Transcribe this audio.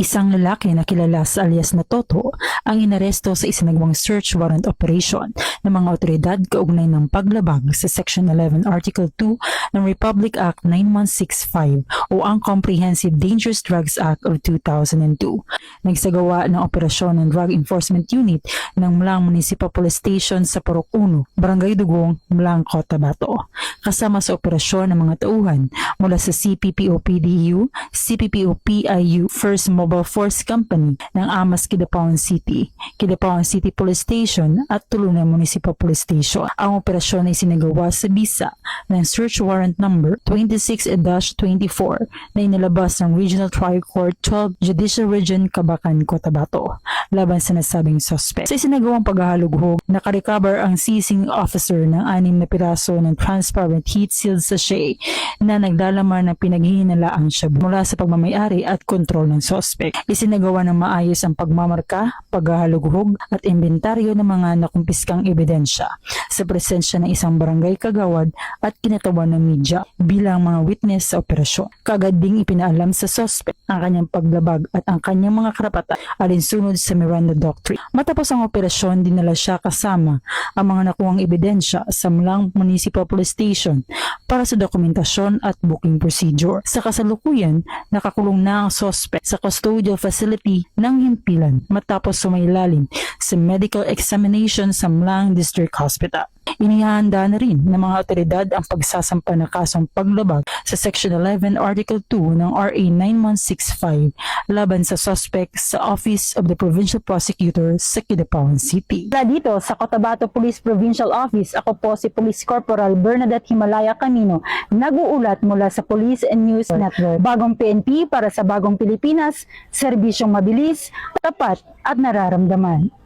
Isang lalaki na kilala sa alias na Toto ang inaresto sa isinagawang search warrant operation ng mga otoridad kaugnay ng paglabag sa Section 11 Article 2 ng Republic Act 9165 o ang Comprehensive Dangerous Drugs Act of 2002. Nagsagawa ng operasyon ng Drug Enforcement Unit ng Mlang Municipal Police Station sa Purok 1, Barangay Dugong, Mlang, Cotabato. Kasama sa operasyon ng mga tauhan mula sa CPPO-PDU, CPPO-PIU, First Mobile Force Company ng Amas Kidapawan City, Kidapawan City Police Station at Tulunan Municipal Police Station. Ang operasyon ay sinagawa sa bisa ng Search Warrant Number 26-24 na inilabas ng Regional Trial Court 12 Judicial Region Cabacan, Cotabato laban sa nasabing suspect. Sa isinagawang paghahalughog, nakarecover ang seizing officer ng 6 na piraso ng transparent heat-sealed sachet na naglalaman ng pinaghihinalaang shabu mula sa pagmamayari at kontrol ng suspect. Isinagawa ng maayos ang pagmamarka, paghahalughog at inventaryo ng mga nakumpiskang ebidensya sa presensya ng isang barangay kagawad at kinatawan ng media bilang mga witness sa operasyon. Kaagad ding ipinaalam sa suspect ang kanyang paglabag at ang kanyang mga karapatan alinsunod sa Miranda Doctrine. Matapos ang operasyon, dinala siya kasama ang mga nakuhang ebidensya sa Mlang Municipal Police Station para sa dokumentasyon at booking procedure. Sa kasalukuyan, nakakulong na ang suspect sa custodial facility ng himpilan matapos sumailalim sa medical examination sa Mlang District Hospital. Inihahanda na rin ng mga otoridad ang pagsasampa ng kasong paglabag sa Section 11 Article 2 ng RA 9165 laban sa suspect sa Office of the Provincial Prosecutor sa Kidapawan City. Dito sa Cotabato Police Provincial Office, ako po si Police Corporal Bernadette Himalaya Camino, nag-uulat mula sa Police and News Network. Bagong PNP para sa bagong Pilipinas, serbisyong mabilis, tapat at nararamdaman.